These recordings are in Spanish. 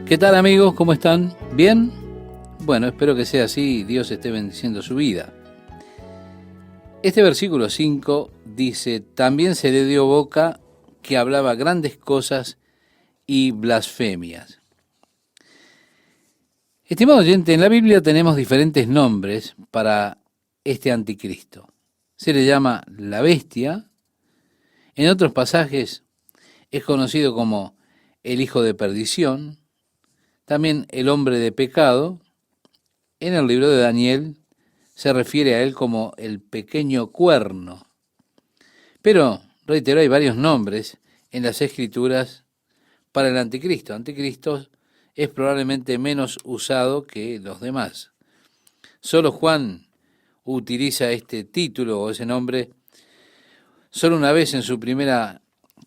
¿Qué tal, amigos? ¿Cómo están? ¿Bien? Bueno, espero que sea así y Dios esté bendiciendo su vida. Este versículo 5 dice: también se le dio boca que hablaba grandes cosas y blasfemias. Estimado oyente, en la Biblia tenemos diferentes nombres para este anticristo. Se le llama la bestia, en otros pasajes es conocido como el hijo de perdición, también el hombre de pecado. En el libro de Daniel se refiere a él como el pequeño cuerno. Pero, reitero, hay varios nombres en las Escrituras para el anticristo. Anticristo es probablemente menos usado que los demás. Solo Juan utiliza este título o ese nombre solo una vez en su primera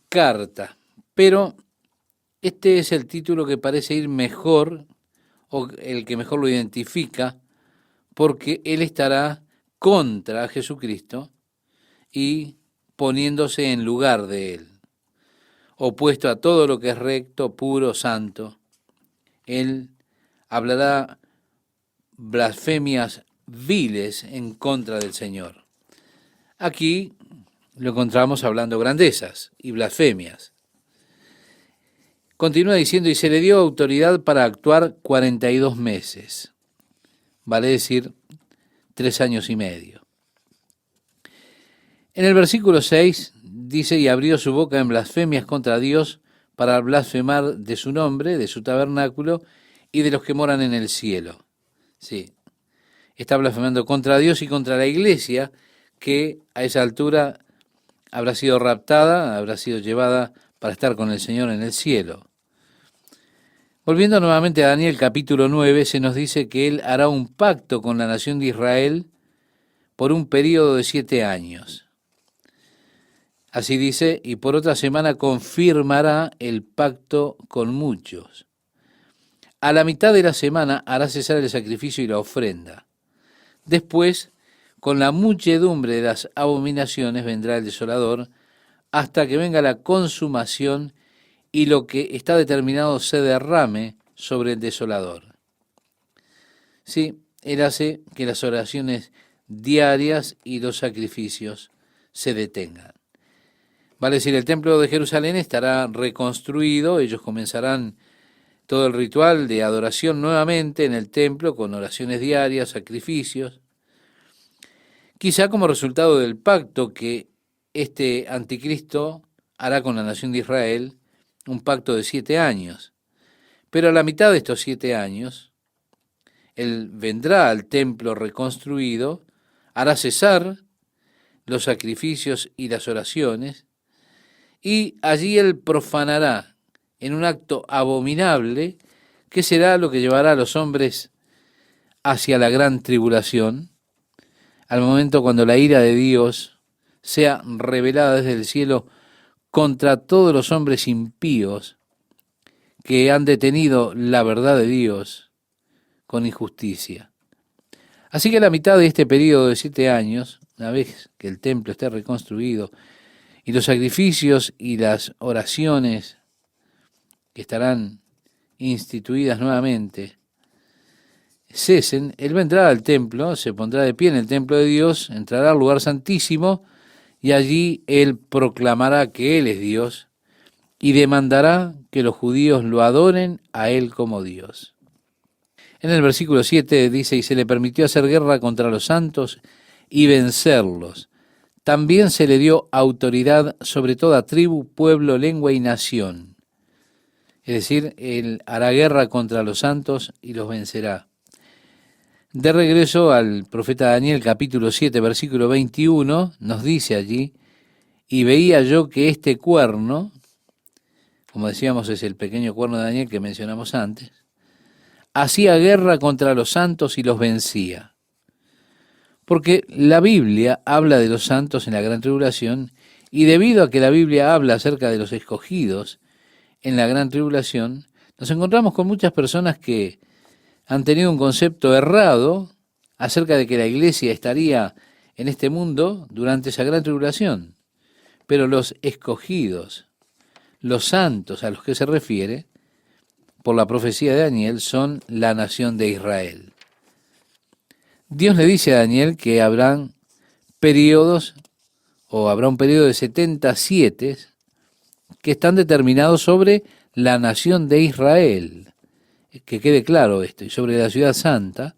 carta, pero este es el título que parece ir mejor, o el que mejor lo identifica, porque él estará contra Jesucristo y poniéndose en lugar de él, opuesto a todo lo que es recto, puro, santo. Él hablará blasfemias viles en contra del Señor. Aquí lo encontramos hablando grandezas y blasfemias. Continúa diciendo: y se le dio autoridad para actuar 42 meses, vale decir 3 años y medio. En el versículo 6 dice: y abrió su boca en blasfemias contra Dios para blasfemar de su nombre, de su tabernáculo y de los que moran en el cielo. Sí, está blasfemando contra Dios y contra la iglesia, que a esa altura habrá sido raptada, habrá sido llevada para estar con el Señor en el cielo. Volviendo nuevamente a Daniel capítulo 9, se nos dice que él hará un pacto con la nación de Israel por un período de 7 años. Así dice: y por otra semana confirmará el pacto con muchos. A la mitad de la semana hará cesar el sacrificio y la ofrenda. Después, con la muchedumbre de las abominaciones vendrá el desolador, hasta que venga la consumación y lo que está determinado se derrame sobre el desolador. Sí, él hace que las oraciones diarias y los sacrificios se detengan. Vale decir, el templo de Jerusalén estará reconstruido, ellos comenzarán todo el ritual de adoración nuevamente en el templo con oraciones diarias, sacrificios, quizá como resultado del pacto que este anticristo hará con la nación de Israel, un pacto de 7 años. Pero a la mitad de estos 7 años, él vendrá al templo reconstruido, hará cesar los sacrificios y las oraciones, y allí él profanará en un acto abominable, que será lo que llevará a los hombres hacia la gran tribulación, al momento cuando la ira de Dios sea revelada desde el cielo contra todos los hombres impíos que han detenido la verdad de Dios con injusticia. Así que a la mitad de este periodo de 7 años, una vez que el templo esté reconstruido y los sacrificios y las oraciones que estarán instituidas nuevamente cesen, él vendrá al templo, se pondrá de pie en el templo de Dios, entrará al lugar santísimo y allí él proclamará que él es Dios y demandará que los judíos lo adoren a él como Dios. En el versículo 7 dice: y se le permitió hacer guerra contra los santos y vencerlos. También se le dio autoridad sobre toda tribu, pueblo, lengua y nación. Es decir, él hará guerra contra los santos y los vencerá. De regreso al profeta Daniel capítulo 7 versículo 21, nos dice allí: y veía yo que este cuerno, como decíamos es el pequeño cuerno de Daniel que mencionamos antes, hacía guerra contra los santos y los vencía. Porque la Biblia habla de los santos en la gran tribulación, y debido a que la Biblia habla acerca de los escogidos en la gran tribulación, nos encontramos con muchas personas que han tenido un concepto errado acerca de que la iglesia estaría en este mundo durante esa gran tribulación. Pero los escogidos, los santos a los que se refiere, por la profecía de Daniel son la nación de Israel. Dios le dice a Daniel que habrán periodos, o habrá un periodo de 77 que están determinados sobre la nación de Israel. Que quede claro esto, y sobre la ciudad santa,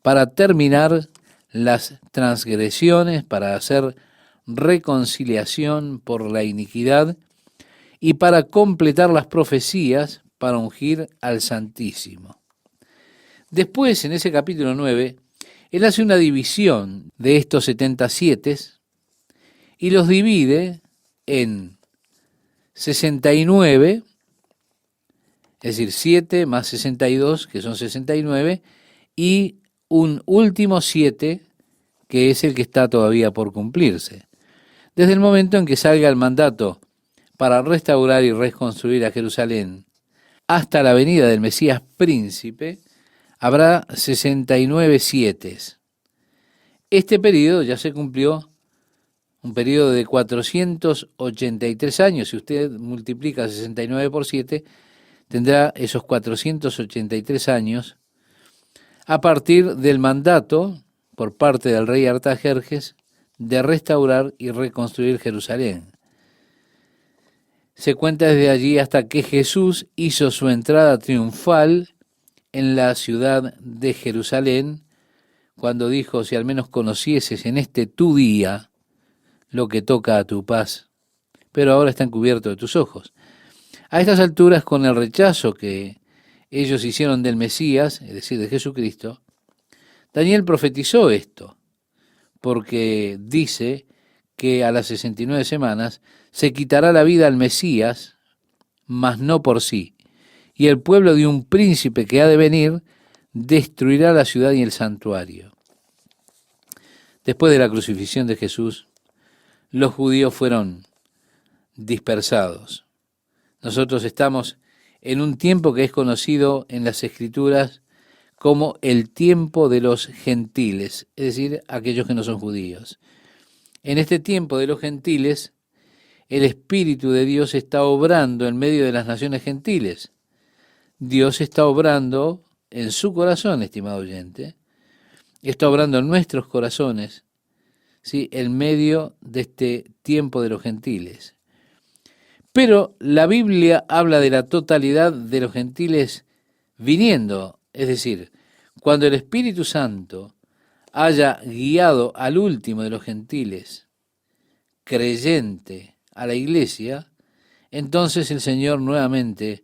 para terminar las transgresiones, para hacer reconciliación por la iniquidad y para completar las profecías para ungir al Santísimo. Después, en ese capítulo 9, él hace una división de estos 77 y los divide en 69, es decir, 7 más 62, que son 69, y un último 7, que es el que está todavía por cumplirse. Desde el momento en que salga el mandato para restaurar y reconstruir a Jerusalén hasta la venida del Mesías príncipe, habrá 69 sietes. Este periodo ya se cumplió, un periodo de 483 años. Si usted multiplica 69 por 7, tendrá esos 483 años a partir del mandato por parte del rey Artajerjes de restaurar y reconstruir Jerusalén. Se cuenta desde allí hasta que Jesús hizo su entrada triunfal en la ciudad de Jerusalén, cuando dijo: si al menos conocieses en este tu día lo que toca a tu paz, pero ahora está encubierto de tus ojos. A estas alturas, con el rechazo que ellos hicieron del Mesías, es decir, de Jesucristo, Daniel profetizó esto, porque dice que a las 69 semanas se quitará la vida al Mesías, mas no por sí, y el pueblo de un príncipe que ha de venir destruirá la ciudad y el santuario. Después de la crucifixión de Jesús, los judíos fueron dispersados. Nosotros estamos en un tiempo que es conocido en las Escrituras como el tiempo de los gentiles, es decir, aquellos que no son judíos. En este tiempo de los gentiles, el Espíritu de Dios está obrando en medio de las naciones gentiles. Dios está obrando en su corazón, estimado oyente, está obrando en nuestros corazones, ¿sí?, en medio de este tiempo de los gentiles. Pero la Biblia habla de la totalidad de los gentiles viniendo, es decir, cuando el Espíritu Santo haya guiado al último de los gentiles, creyente, a la iglesia, entonces el Señor nuevamente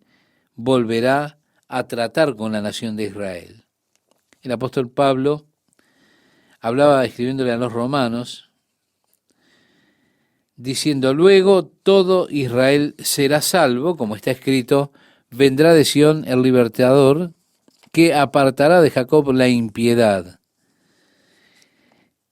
volverá a tratar con la nación de Israel. El apóstol Pablo hablaba, escribiéndole a los romanos, diciendo: luego todo Israel será salvo, como está escrito: vendrá de Sión el libertador, que apartará de Jacob la impiedad.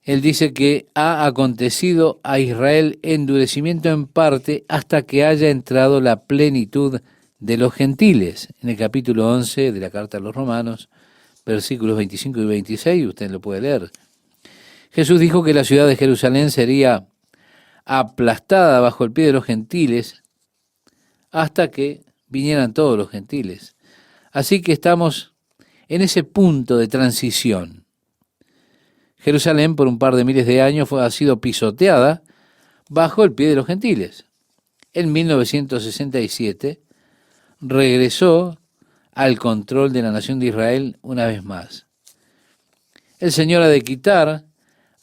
Él dice que ha acontecido a Israel endurecimiento en parte hasta que haya entrado la plenitud de los gentiles. En el capítulo 11 de la carta a los romanos, versículos 25 y 26, usted lo puede leer. Jesús dijo que la ciudad de Jerusalén sería aplastada bajo el pie de los gentiles hasta que vinieran todos los gentiles. Así que estamos en ese punto de transición. Jerusalén por un par de miles de años ha sido pisoteada bajo el pie de los gentiles. En 1967 regresó al control de la nación de Israel una vez más. El Señor ha de quitar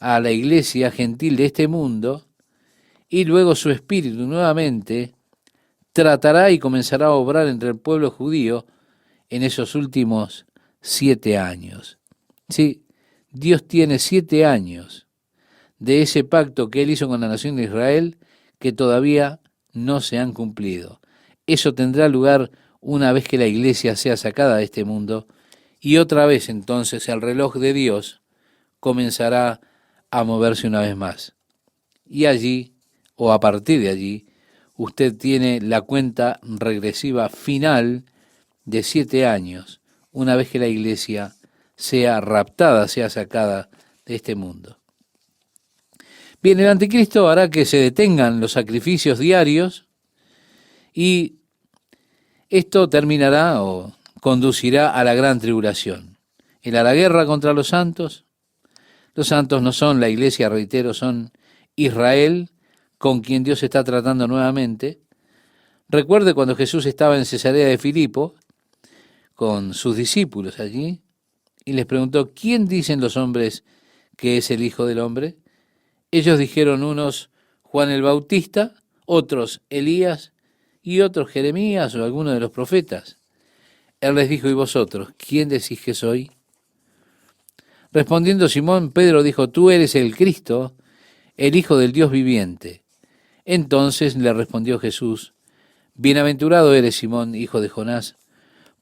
a la iglesia gentil de este mundo y luego su espíritu nuevamente tratará y comenzará a obrar entre el pueblo judío en esos últimos 7 años. Sí, Dios tiene 7 años de ese pacto que Él hizo con la nación de Israel que todavía no se han cumplido. Eso tendrá lugar una vez que la iglesia sea sacada de este mundo y otra vez entonces el reloj de Dios comenzará a moverse una vez más. Y allí, o a partir de allí, usted tiene la cuenta regresiva final de 7 años, una vez que la iglesia sea raptada, sea sacada de este mundo. Bien, el anticristo hará que se detengan los sacrificios diarios y esto terminará, o conducirá a la gran tribulación. Él hará guerra contra los santos. Los santos no son la iglesia, reitero, son Israel, con quien Dios está tratando nuevamente. Recuerde cuando Jesús estaba en Cesarea de Filipo, con sus discípulos allí, y les preguntó, ¿quién dicen los hombres que es el Hijo del Hombre? Ellos dijeron unos Juan el Bautista, otros Elías y otros Jeremías o alguno de los profetas. Él les dijo, ¿y vosotros, quién decís que soy? Respondiendo Simón, Pedro dijo, tú eres el Cristo, el Hijo del Dios viviente. Entonces le respondió Jesús, bienaventurado eres Simón, hijo de Jonás,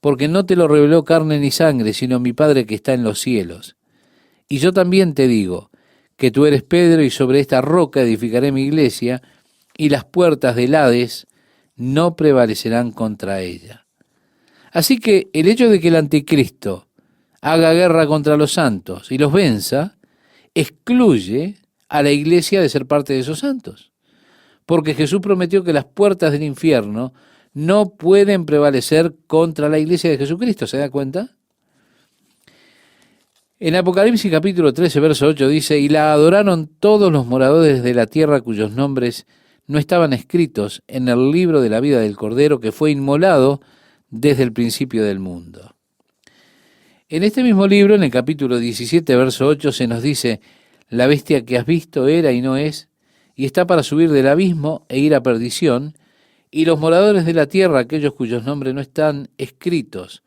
porque no te lo reveló carne ni sangre, sino mi Padre que está en los cielos. Y yo también te digo, que tú eres Pedro, y sobre esta roca edificaré mi iglesia, y las puertas del Hades no prevalecerán contra ella. Así que el hecho de que el anticristo haga guerra contra los santos y los venza, excluye a la iglesia de ser parte de esos santos. Porque Jesús prometió que las puertas del infierno no pueden prevalecer contra la iglesia de Jesucristo, ¿se da cuenta? En Apocalipsis capítulo 13, verso 8 dice, y la adoraron todos los moradores de la tierra cuyos nombres no estaban escritos en el libro de la vida del Cordero que fue inmolado desde el principio del mundo. En este mismo libro, en el capítulo 17, verso 8, se nos dice, la bestia que has visto era y no es, y está para subir del abismo e ir a perdición, y los moradores de la tierra, aquellos cuyos nombres no están escritos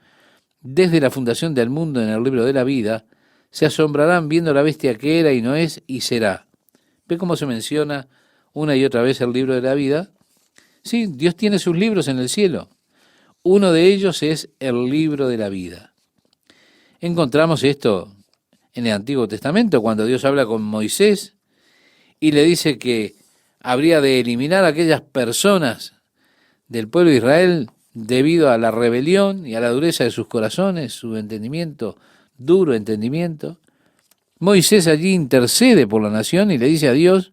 desde la fundación del mundo en el libro de la vida, se asombrarán viendo la bestia que era y no es y será. ¿Ve cómo se menciona una y otra vez el libro de la vida? Sí, Dios tiene sus libros en el cielo. Uno de ellos es el libro de la vida. Encontramos esto en el Antiguo Testamento, cuando Dios habla con Moisés y le dice que habría de eliminar a aquellas personas del pueblo de Israel debido a la rebelión y a la dureza de sus corazones, su entendimiento, duro entendimiento. Moisés allí intercede por la nación y le dice a Dios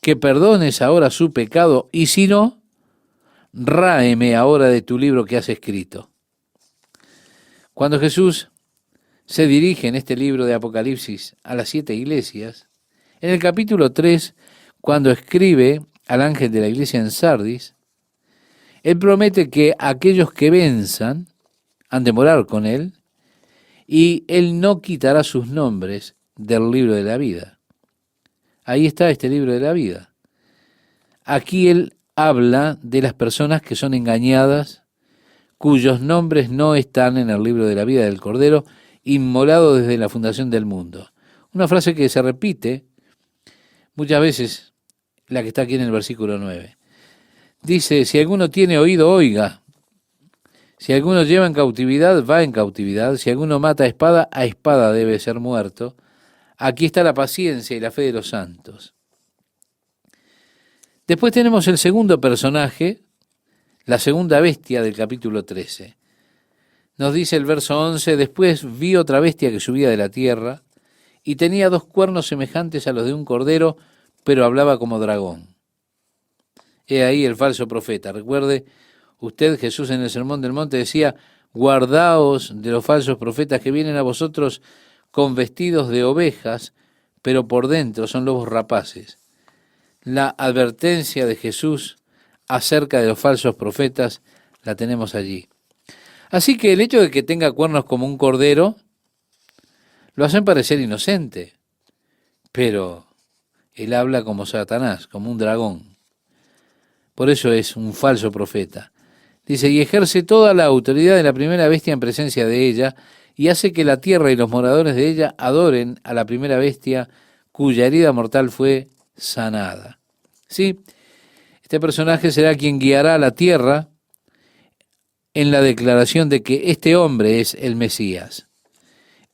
que perdones ahora su pecado y si no, ráeme ahora de tu libro que has escrito. Cuando Jesús se dirige en este libro de Apocalipsis a las 7 iglesias, en el capítulo 3, cuando escribe al ángel de la iglesia en Sardis, él promete que aquellos que venzan han de morar con él y él no quitará sus nombres del libro de la vida. Ahí está este libro de la vida. Aquí él habla de las personas que son engañadas, cuyos nombres no están en el libro de la vida del Cordero, inmolado desde la fundación del mundo. Una frase que se repite muchas veces, la que está aquí en el versículo 9. Dice, si alguno tiene oído, oiga. Si alguno lleva en cautividad, va en cautividad. Si alguno mata a espada debe ser muerto. Aquí está la paciencia y la fe de los santos. Después tenemos el segundo personaje, la segunda bestia del capítulo 13. Nos dice el verso 11, después vi otra bestia que subía de la tierra y tenía 2 cuernos semejantes a los de un cordero, pero hablaba como dragón. He ahí el falso profeta. Recuerde usted, Jesús en el Sermón del Monte decía, guardaos de los falsos profetas que vienen a vosotros con vestidos de ovejas, pero por dentro son lobos rapaces. La advertencia de Jesús acerca de los falsos profetas la tenemos allí. Así que el hecho de que tenga cuernos como un cordero lo hacen parecer inocente, pero él habla como Satanás, como un dragón. Por eso es un falso profeta. Dice, y ejerce toda la autoridad de la primera bestia en presencia de ella, y hace que la tierra y los moradores de ella adoren a la primera bestia cuya herida mortal fue sanada. Sí, este personaje será quien guiará a la tierra en la declaración de que este hombre es el Mesías.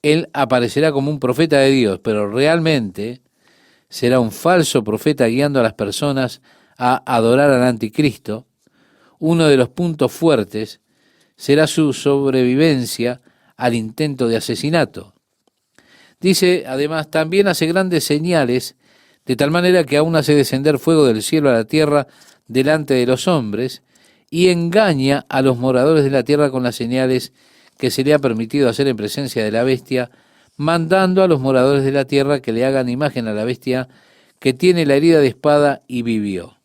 Él aparecerá como un profeta de Dios, pero realmente será un falso profeta guiando a las personas a adorar al anticristo. Uno de los puntos fuertes será su sobrevivencia al intento de asesinato. Dice, además, también hace grandes señales, de tal manera que aún hace descender fuego del cielo a la tierra delante de los hombres, y engaña a los moradores de la tierra con las señales que se le ha permitido hacer en presencia de la bestia, mandando a los moradores de la tierra que le hagan imagen a la bestia que tiene la herida de espada y vivió.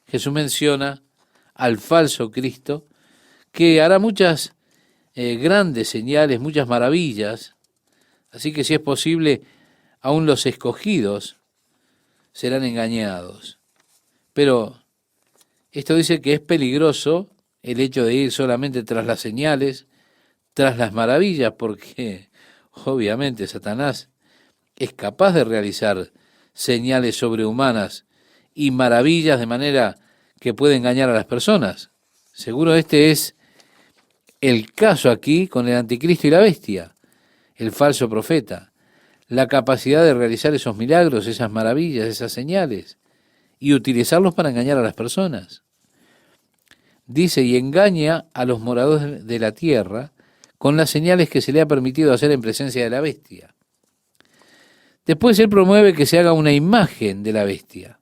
Jesús menciona al falso Cristo, que hará muchas grandes señales, muchas maravillas, así que si es posible, aún los escogidos serán engañados. Pero esto dice que es peligroso el hecho de ir solamente tras las señales, tras las maravillas, porque obviamente Satanás es capaz de realizar señales sobrehumanas y maravillas de manera que puede engañar a las personas. Seguro este es el caso aquí con el anticristo y la bestia, el falso profeta, la capacidad de realizar esos milagros, esas maravillas, esas señales, y utilizarlos para engañar a las personas. Dice, y engaña a los moradores de la tierra con las señales que se le ha permitido hacer en presencia de la bestia. Después él promueve que se haga una imagen de la bestia,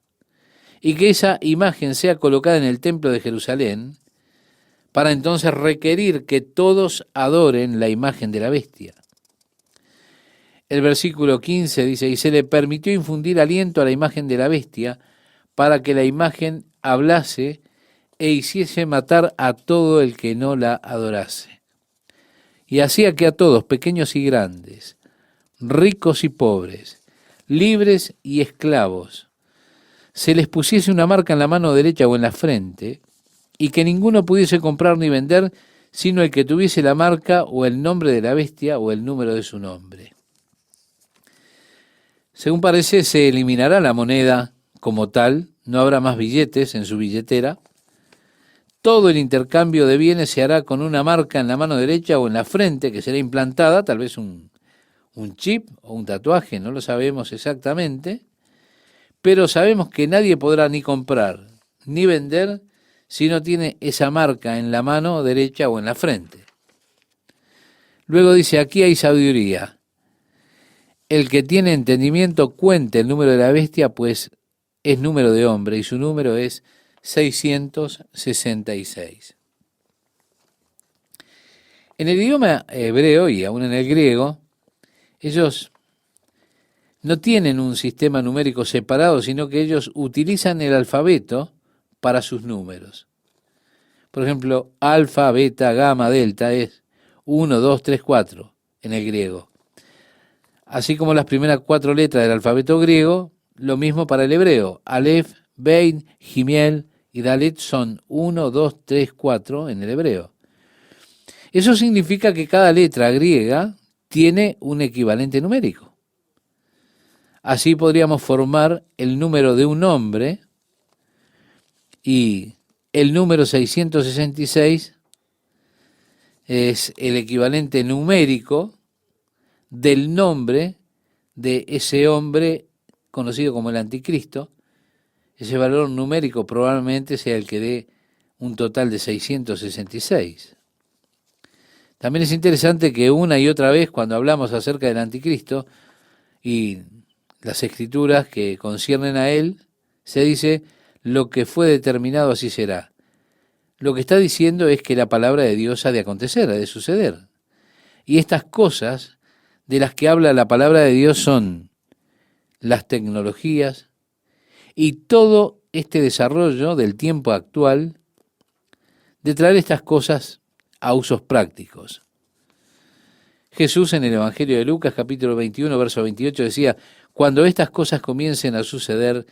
y que esa imagen sea colocada en el templo de Jerusalén, para entonces requerir que todos adoren la imagen de la bestia. El versículo 15 dice, y se le permitió infundir aliento a la imagen de la bestia, para que la imagen hablase e hiciese matar a todo el que no la adorase. Y hacía que a todos, pequeños y grandes, ricos y pobres, libres y esclavos, se les pusiese una marca en la mano derecha o en la frente, y que ninguno pudiese comprar ni vender, sino el que tuviese la marca o el nombre de la bestia o el número de su nombre. Según parece, se eliminará la moneda como tal, no habrá más billetes en su billetera. Todo el intercambio de bienes se hará con una marca en la mano derecha o en la frente, que será implantada, tal vez un chip o un tatuaje, no lo sabemos exactamente, pero sabemos que nadie podrá ni comprar ni vender si no tiene esa marca en la mano derecha o en la frente. Luego dice, aquí hay sabiduría. El que tiene entendimiento cuente el número de la bestia, pues es número de hombre, y su número es 666. En el idioma hebreo y aún en el griego, ellos no tienen un sistema numérico separado, sino que ellos utilizan el alfabeto para sus números. Por ejemplo, alfa, beta, gamma, delta es 1, 2, 3, 4 en el griego. Así como las primeras 4 letras del alfabeto griego, lo mismo para el hebreo. Aleph, Bein, Gimel y Dalet son 1, 2, 3, 4 en el hebreo. Eso significa que cada letra griega tiene un equivalente numérico. Así podríamos formar el número de un nombre, y el número 666 es el equivalente numérico del nombre de ese hombre conocido como el anticristo. Ese valor numérico probablemente sea el que dé un total de 666. También es interesante que una y otra vez, cuando hablamos acerca del anticristo y las escrituras que conciernen a él, se dice, lo que fue determinado así será. Lo que está diciendo es que la palabra de Dios ha de acontecer, ha de suceder. Y estas cosas de las que habla la palabra de Dios son las tecnologías y todo este desarrollo del tiempo actual de traer estas cosas a usos prácticos. Jesús en el Evangelio de Lucas, capítulo 21, verso 28, decía, cuando estas cosas comiencen a suceder,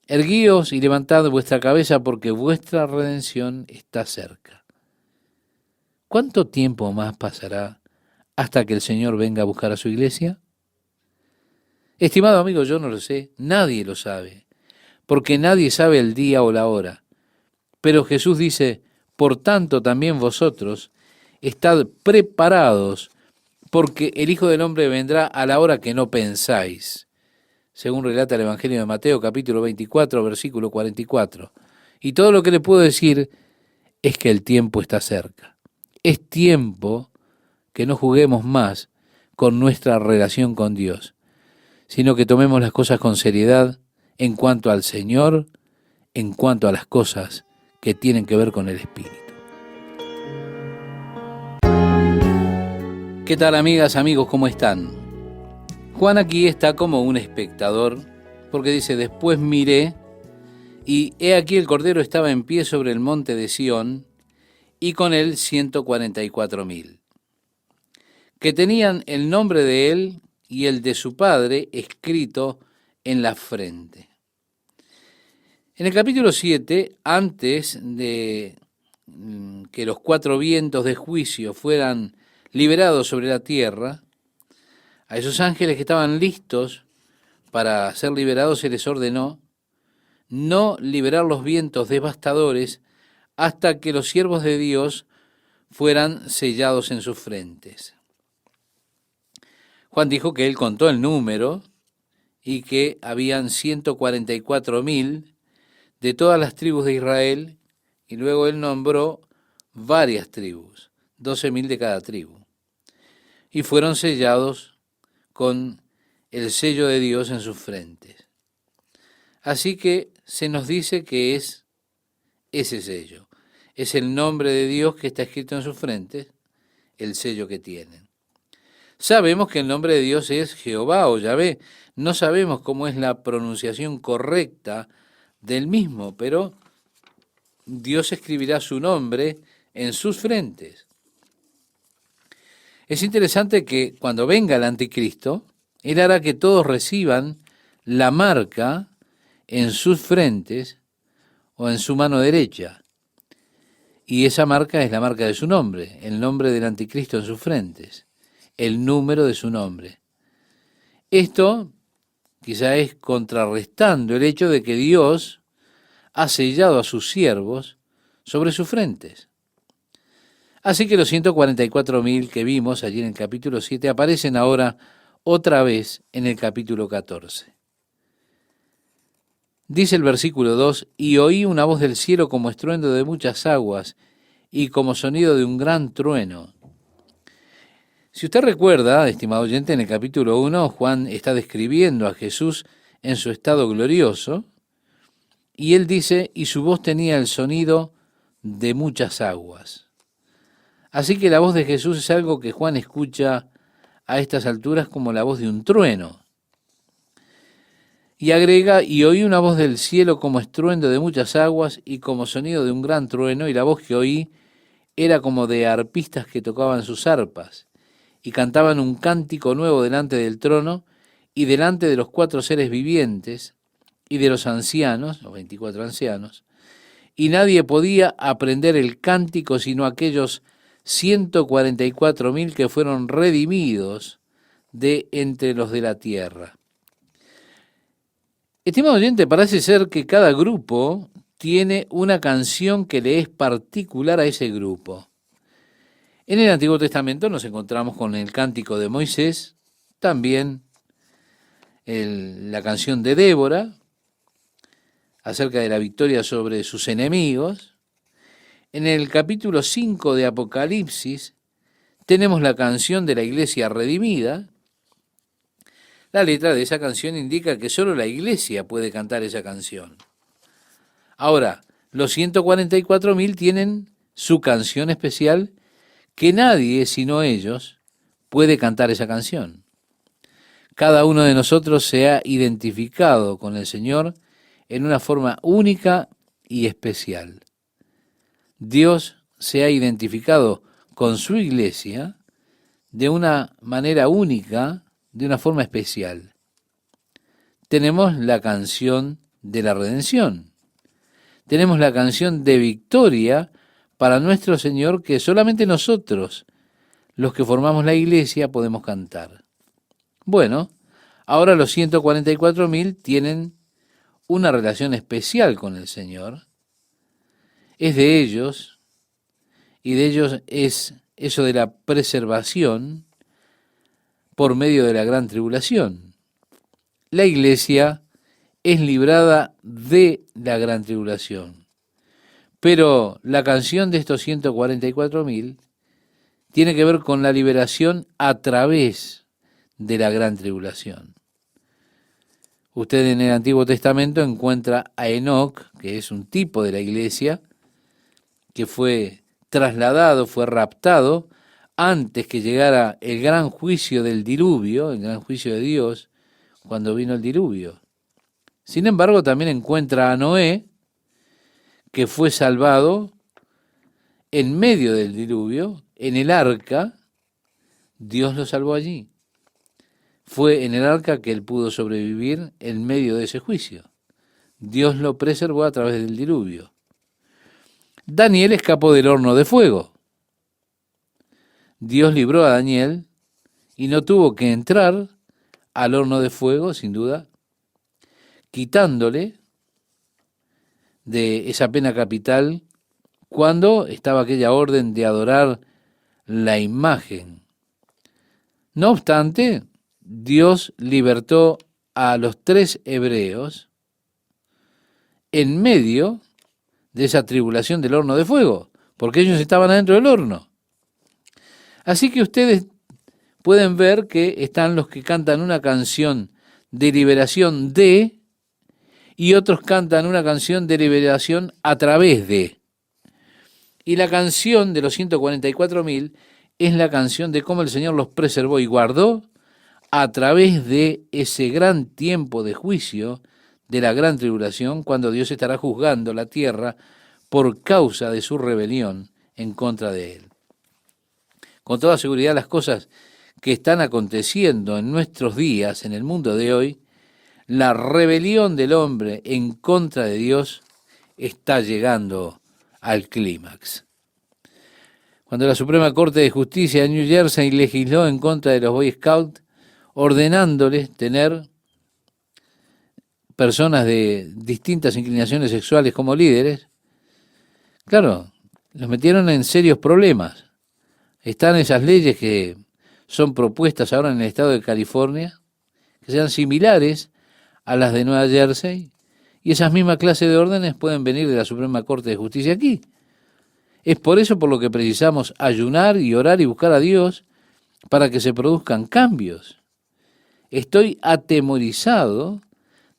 erguíos y levantad vuestra cabeza porque vuestra redención está cerca. ¿Cuánto tiempo más pasará hasta que el Señor venga a buscar a su iglesia? Estimado amigo, yo no lo sé, nadie lo sabe, porque nadie sabe el día o la hora. Pero Jesús dice, por tanto también vosotros estad preparados, porque el Hijo del Hombre vendrá a la hora que no pensáis, según relata el Evangelio de Mateo, capítulo 24, versículo 44. Y todo lo que le puedo decir es que el tiempo está cerca. Es tiempo que no juguemos más con nuestra relación con Dios, sino que tomemos las cosas con seriedad en cuanto al Señor, en cuanto a las cosas que tienen que ver con el Espíritu. ¿Qué tal, amigas, amigos? ¿Cómo están? Juan aquí está como un espectador, porque dice, después miré, y he aquí el Cordero estaba en pie sobre el monte de Sión, y con él 144,000, que tenían el nombre de él y el de su padre escrito en la frente. En el capítulo 7, antes de que los 4 vientos de juicio fueran liberados sobre la tierra, a esos ángeles que estaban listos para ser liberados se les ordenó no liberar los vientos devastadores hasta que los siervos de Dios fueran sellados en sus frentes. Juan dijo que él contó el número y que habían 144,000 de todas las tribus de Israel, y luego él nombró varias tribus, 12,000 de cada tribu, y fueron sellados con el sello de Dios en sus frentes. Así que se nos dice que es ese sello, es el nombre de Dios que está escrito en sus frentes, el sello que tienen. Sabemos que el nombre de Dios es Jehová o Yahvé. No sabemos cómo es la pronunciación correcta del mismo, pero Dios escribirá su nombre en sus frentes. Es interesante que cuando venga el anticristo, él hará que todos reciban la marca en sus frentes o en su mano derecha. Y esa marca es la marca de su nombre, el nombre del anticristo en sus frentes, el número de su nombre. Esto quizá es contrarrestando el hecho de que Dios ha sellado a sus siervos sobre sus frentes. Así que los 144,000 que vimos allí en el capítulo 7 aparecen ahora otra vez en el capítulo 14. Dice el versículo 2, y oí una voz del cielo como estruendo de muchas aguas y como sonido de un gran trueno. Si usted recuerda, estimado oyente, en el capítulo 1, Juan está describiendo a Jesús en su estado glorioso, y él dice, y su voz tenía el sonido de muchas aguas. Así que la voz de Jesús es algo que Juan escucha a estas alturas como la voz de un trueno. Y agrega, y oí una voz del cielo como estruendo de muchas aguas y como sonido de un gran trueno, y la voz que oí era como de arpistas que tocaban sus arpas, y cantaban un cántico nuevo delante del trono, y delante de los 4 seres vivientes, y de los ancianos, los 24 ancianos, y nadie podía aprender el cántico sino aquellos 144,000 que fueron redimidos de entre los de la tierra. Estimado oyente, parece ser que cada grupo tiene una canción que le es particular a ese grupo. En el Antiguo Testamento nos encontramos con el cántico de Moisés, también la canción de Débora, acerca de la victoria sobre sus enemigos. En el capítulo 5 de Apocalipsis tenemos la canción de la iglesia redimida. La letra de esa canción indica que solo la iglesia puede cantar esa canción. Ahora, los 144,000 tienen su canción especial que nadie sino ellos puede cantar esa canción. Cada uno de nosotros se ha identificado con el Señor en una forma única y especial. Dios se ha identificado con su iglesia de una manera única, de una forma especial. Tenemos la canción de la redención. Tenemos la canción de victoria para nuestro Señor que solamente nosotros, los que formamos la iglesia, podemos cantar. Bueno, ahora los 144,000 tienen una relación especial con el Señor. Es de ellos, y de ellos es eso de la preservación por medio de la gran tribulación. La iglesia es librada de la gran tribulación, pero la canción de estos 144,000 tiene que ver con la liberación a través de la gran tribulación. Usted en el Antiguo Testamento encuentra a Enoc, que es un tipo de la iglesia, que fue trasladado, fue raptado, antes que llegara el gran juicio del diluvio, el gran juicio de Dios, cuando vino el diluvio. Sin embargo, también encuentra a Noé, que fue salvado en medio del diluvio, en el arca. Dios lo salvó allí. Fue en el arca que él pudo sobrevivir en medio de ese juicio. Dios lo preservó a través del diluvio. Daniel escapó del horno de fuego. Dios libró a Daniel y no tuvo que entrar al horno de fuego, sin duda, quitándole de esa pena capital cuando estaba aquella orden de adorar la imagen. No obstante, Dios libertó a los 3 hebreos en medio de esa tribulación del horno de fuego, porque ellos estaban adentro del horno. Así que ustedes pueden ver que están los que cantan una canción de liberación de, y otros cantan una canción de liberación a través de. Y la canción de los 144.000 es la canción de cómo el Señor los preservó y guardó a través de ese gran tiempo de juicio, de la gran tribulación, cuando Dios estará juzgando la tierra por causa de su rebelión en contra de Él. Con toda seguridad, las cosas que están aconteciendo en nuestros días, en el mundo de hoy, la rebelión del hombre en contra de Dios está llegando al clímax. Cuando la Suprema Corte de Justicia de New Jersey legisló en contra de los Boy Scouts, ordenándoles tener personas de distintas inclinaciones sexuales como líderes, claro, los metieron en serios problemas. Están esas leyes que son propuestas ahora en el estado de California, que sean similares a las de Nueva Jersey, y esas mismas clases de órdenes pueden venir de la Suprema Corte de Justicia aquí. Es por eso por lo que precisamos ayunar y orar y buscar a Dios para que se produzcan cambios. Estoy atemorizado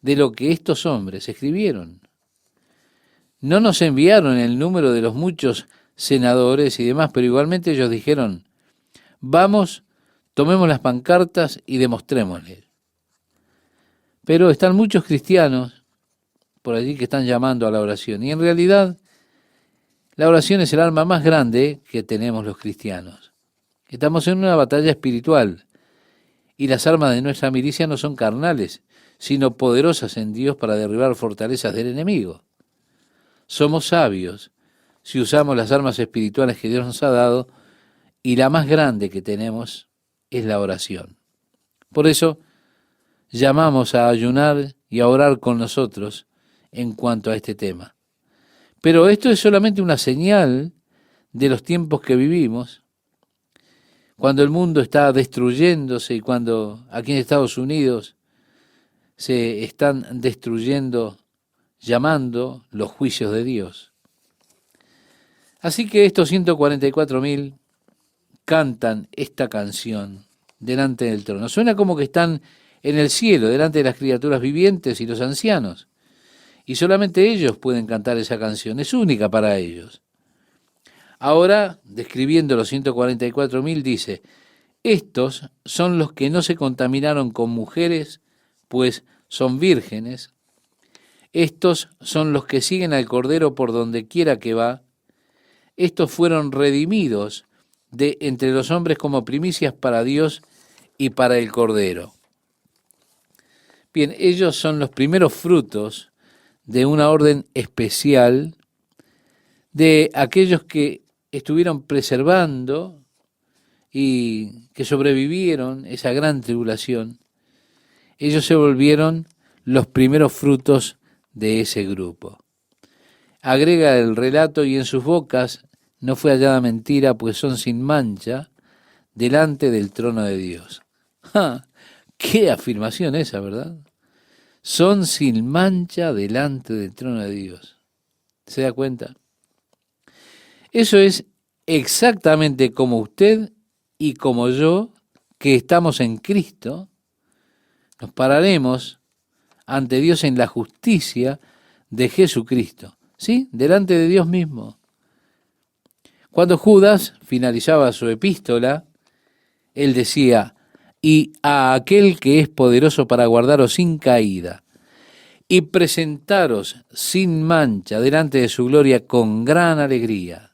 de lo que estos hombres escribieron. No nos enviaron el número de los muchos senadores y demás, pero igualmente ellos dijeron, vamos, tomemos las pancartas y demostrémosle. Pero están muchos cristianos por allí que están llamando a la oración, y en realidad la oración es el arma más grande que tenemos los cristianos. Estamos en una batalla espiritual, y las armas de nuestra milicia no son carnales, sino poderosas en Dios para derribar fortalezas del enemigo. Somos sabios si usamos las armas espirituales que Dios nos ha dado, y la más grande que tenemos es la oración. Por eso llamamos a ayunar y a orar con nosotros en cuanto a este tema. Pero esto es solamente una señal de los tiempos que vivimos, cuando el mundo está destruyéndose y cuando aquí en Estados Unidos se están destruyendo, llamando los juicios de Dios. Así que estos 144.000 cantan esta canción delante del trono. Suena como que están en el cielo, delante de las criaturas vivientes y los ancianos. Y solamente ellos pueden cantar esa canción, es única para ellos. Ahora, describiendo los 144.000, dice, estos son los que no se contaminaron con mujeres, pues son vírgenes. Estos son los que siguen al Cordero por donde quiera que va. Estos fueron redimidos de entre los hombres como primicias para Dios y para el Cordero. Bien, ellos son los primeros frutos de una orden especial de aquellos que estuvieron preservando y que sobrevivieron esa gran tribulación. Ellos se volvieron los primeros frutos de ese grupo. Agrega el relato, y en sus bocas no fue hallada mentira, pues son sin mancha delante del trono de Dios. ¡Ja! ¡Qué afirmación esa, ¿verdad? Son sin mancha delante del trono de Dios. ¿Se da cuenta? Eso es exactamente como usted y como yo, que estamos en Cristo, nos pararemos ante Dios en la justicia de Jesucristo, ¿sí? Delante de Dios mismo. Cuando Judas finalizaba su epístola, él decía, y a aquel que es poderoso para guardaros sin caída y presentaros sin mancha delante de su gloria con gran alegría.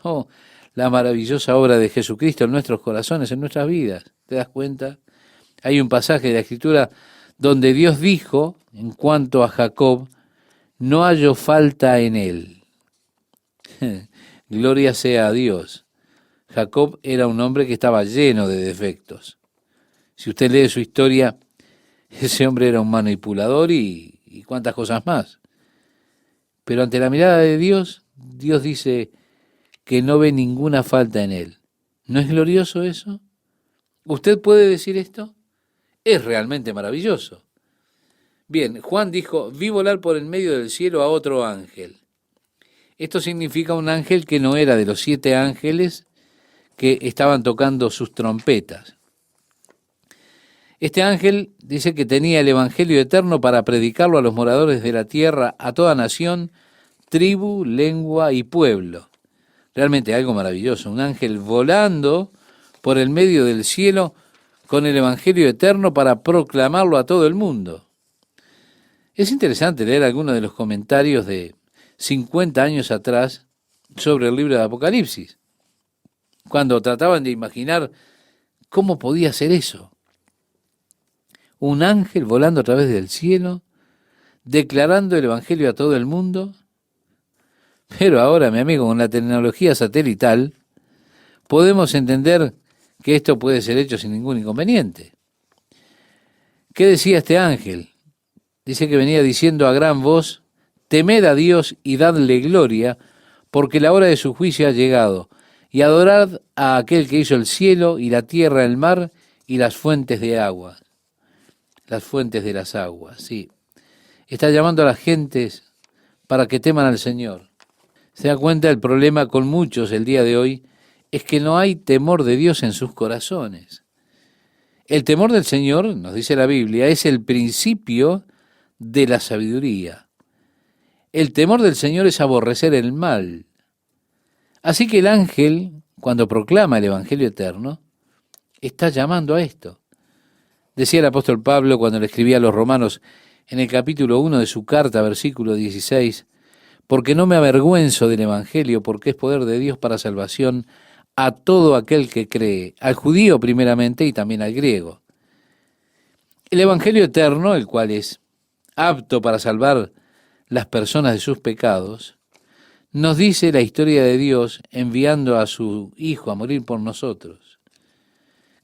Oh, la maravillosa obra de Jesucristo en nuestros corazones, en nuestras vidas. ¿Te das cuenta? Hay un pasaje de la Escritura donde Dios dijo, en cuanto a Jacob, no hallo falta en él. Gloria sea a Dios. Jacob era un hombre que estaba lleno de defectos. Si usted lee su historia, ese hombre era un manipulador y cuántas cosas más. Pero ante la mirada de Dios, Dios dice que no ve ninguna falta en él. ¿No es glorioso eso? ¿Usted puede decir esto? Es realmente maravilloso. Bien, Juan dijo, vi volar por el medio del cielo a otro ángel. Esto significa un ángel que no era de los 7 ángeles que estaban tocando sus trompetas. Este ángel dice que tenía el Evangelio eterno para predicarlo a los moradores de la tierra, a toda nación, tribu, lengua y pueblo. Realmente algo maravilloso, un ángel volando por el medio del cielo con el Evangelio eterno para proclamarlo a todo el mundo. Es interesante leer algunos de los comentarios de 50 años atrás sobre el libro de Apocalipsis, cuando trataban de imaginar cómo podía ser eso. Un ángel volando a través del cielo, declarando el Evangelio a todo el mundo. Pero ahora, mi amigo, con la tecnología satelital, podemos entender que esto puede ser hecho sin ningún inconveniente. ¿Qué decía este ángel? Dice que venía diciendo a gran voz, temed a Dios y dadle gloria, porque la hora de su juicio ha llegado, y adorad a aquel que hizo el cielo y la tierra, el mar y las fuentes de agua. Las fuentes de las aguas, sí. Está llamando a las gentes para que teman al Señor. Se da cuenta, el problema con muchos el día de hoy es que no hay temor de Dios en sus corazones. El temor del Señor, nos dice la Biblia, es el principio de la sabiduría. El temor del Señor es aborrecer el mal. Así que el ángel, cuando proclama el Evangelio eterno, está llamando a esto. Decía el apóstol Pablo cuando le escribía a los romanos en el capítulo 1 de su carta, versículo 16, porque no me avergüenzo del Evangelio, porque es poder de Dios para salvación a todo aquel que cree, al judío primeramente y también al griego. El Evangelio eterno, el cual es apto para salvar las personas de sus pecados, nos dice la historia de Dios enviando a su Hijo a morir por nosotros,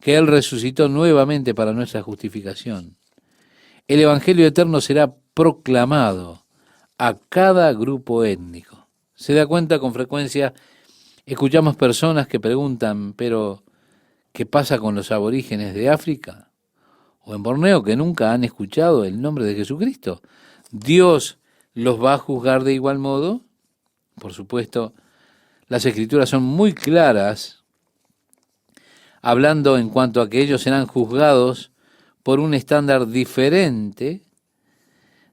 que Él resucitó nuevamente para nuestra justificación. El Evangelio eterno será proclamado a cada grupo étnico. ¿Se da cuenta? Con frecuencia escuchamos personas que preguntan, pero ¿qué pasa con los aborígenes de África o en Borneo que nunca han escuchado el nombre de Jesucristo? ¿Dios los va a juzgar de igual modo? Por supuesto, las Escrituras son muy claras hablando en cuanto a que ellos serán juzgados por un estándar diferente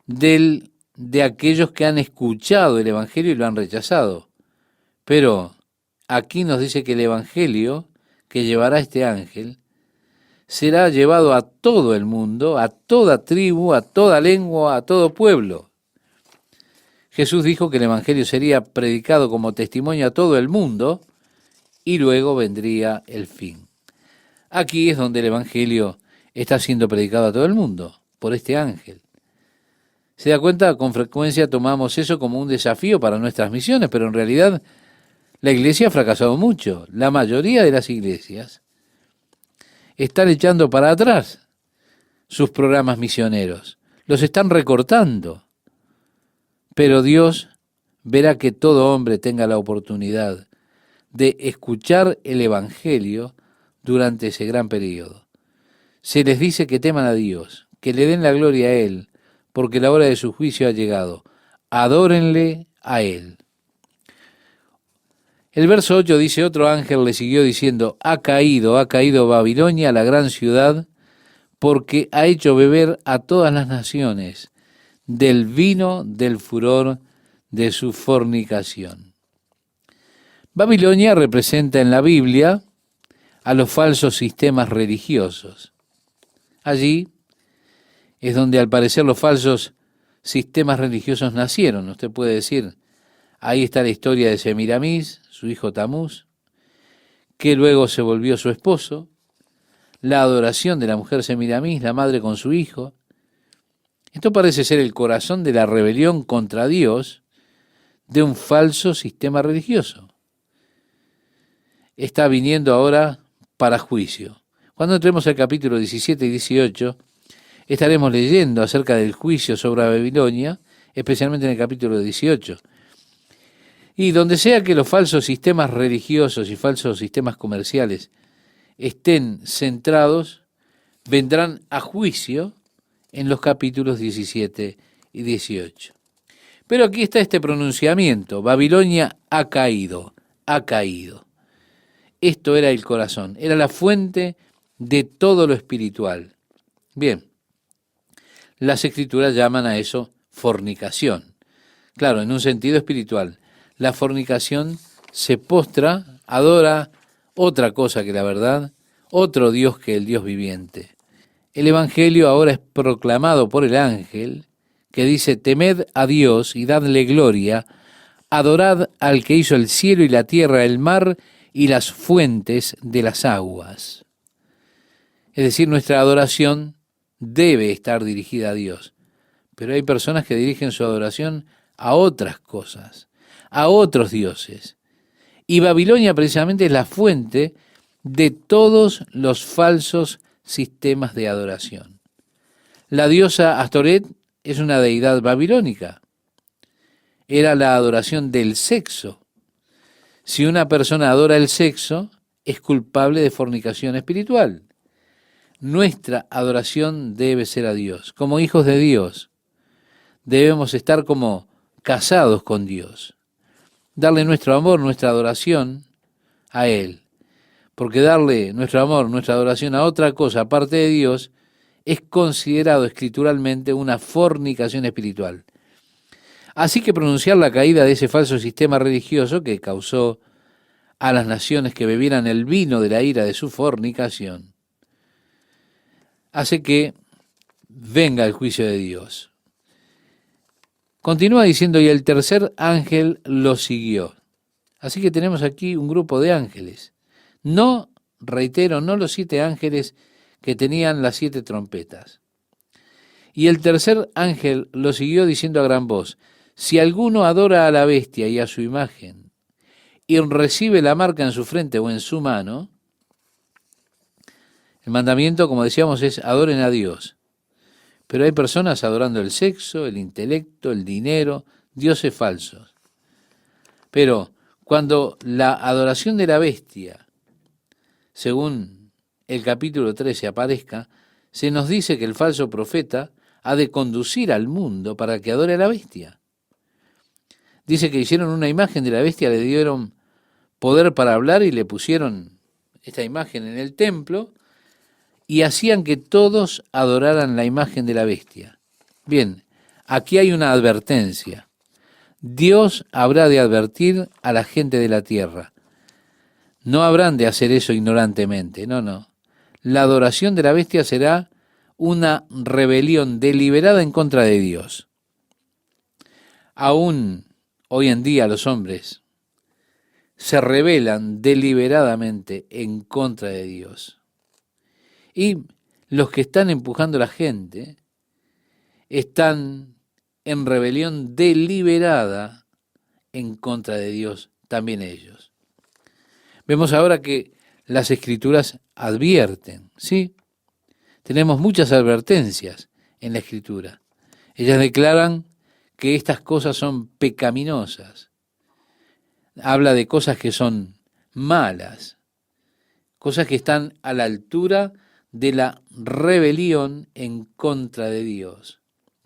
del de aquellos que han escuchado el Evangelio y lo han rechazado. Pero aquí nos dice que el Evangelio que llevará este ángel será llevado a todo el mundo, a toda tribu, a toda lengua, a todo pueblo. Jesús dijo que el Evangelio sería predicado como testimonio a todo el mundo y luego vendría el fin. Aquí es donde el Evangelio está siendo predicado a todo el mundo, por este ángel. ¿Se da cuenta? Con frecuencia tomamos eso como un desafío para nuestras misiones, pero en realidad la iglesia ha fracasado mucho. La mayoría de las iglesias están echando para atrás sus programas misioneros, los están recortando. Pero Dios verá que todo hombre tenga la oportunidad de escuchar el Evangelio durante ese gran periodo. Se les dice que teman a Dios, que le den la gloria a Él, porque la hora de su juicio ha llegado. Adórenle a Él. El verso 8 dice, otro ángel le siguió diciendo, ha caído Babilonia, la gran ciudad, porque ha hecho beber a todas las naciones del vino del furor de su fornicación. Babilonia representa en la Biblia a los falsos sistemas religiosos. Allí es donde al parecer los falsos sistemas religiosos nacieron. Usted puede decir, ahí está la historia de Semiramis, su hijo Tamuz, que luego se volvió su esposo, la adoración de la mujer Semiramis, la madre con su hijo. Esto parece ser el corazón de la rebelión contra Dios de un falso sistema religioso. Está viniendo ahora para juicio. Cuando entremos al capítulo 17 y 18, estaremos leyendo acerca del juicio sobre Babilonia, especialmente en el capítulo 18. Y donde sea que los falsos sistemas religiosos y falsos sistemas comerciales estén centrados, vendrán a juicio en los capítulos 17 y 18. Pero aquí está este pronunciamiento: Babilonia ha caído, ha caído. Esto era el corazón, era la fuente de todo lo espiritual. Bien, las escrituras llaman a eso fornicación. Claro, en un sentido espiritual. La fornicación se postra, adora otra cosa que la verdad, otro Dios que el Dios viviente. El Evangelio ahora es proclamado por el ángel que dice: temed a Dios y dadle gloria, adorad al que hizo el cielo y la tierra, el mar y las fuentes de las aguas. Es decir, nuestra adoración debe estar dirigida a Dios. Pero hay personas que dirigen su adoración a otras cosas, a otros dioses. Y Babilonia precisamente es la fuente de todos los falsos sistemas de adoración. La diosa Astoret es una deidad babilónica. Era la adoración del sexo. Si una persona adora el sexo, es culpable de fornicación espiritual. Nuestra adoración debe ser a Dios. Como hijos de Dios, debemos estar como casados con Dios. Darle nuestro amor, nuestra adoración a Él. Porque darle nuestro amor, nuestra adoración a otra cosa aparte de Dios es considerado escrituralmente una fornicación espiritual. Así que pronunciar la caída de ese falso sistema religioso que causó a las naciones que bebieran el vino de la ira de su fornicación hace que venga el juicio de Dios. Continúa diciendo: y el tercer ángel lo siguió. Así que tenemos aquí un grupo de ángeles. No, reitero, no los 7 ángeles que tenían las 7 trompetas. Y el tercer ángel lo siguió diciendo a gran voz: si alguno adora a la bestia y a su imagen, y recibe la marca en su frente o en su mano, el mandamiento, como decíamos, es adoren a Dios. Pero hay personas adorando el sexo, el intelecto, el dinero, dioses falsos. Pero cuando la adoración de la bestia, según el capítulo 13 aparezca, se nos dice que el falso profeta ha de conducir al mundo para que adore a la bestia. Dice que hicieron una imagen de la bestia, le dieron poder para hablar y le pusieron esta imagen en el templo y hacían que todos adoraran la imagen de la bestia. Bien, aquí hay una advertencia. Dios habrá de advertir a la gente de la tierra. No habrán de hacer eso ignorantemente, no. La adoración de la bestia será una rebelión deliberada en contra de Dios. Aún hoy en día los hombres se rebelan deliberadamente en contra de Dios. Y los que están empujando a la gente están en rebelión deliberada en contra de Dios, también ellos. Vemos ahora que las Escrituras advierten, ¿sí? Tenemos muchas advertencias en la Escritura. Ellas declaran que estas cosas son pecaminosas. Habla de cosas que son malas, cosas que están a la altura de la rebelión en contra de Dios.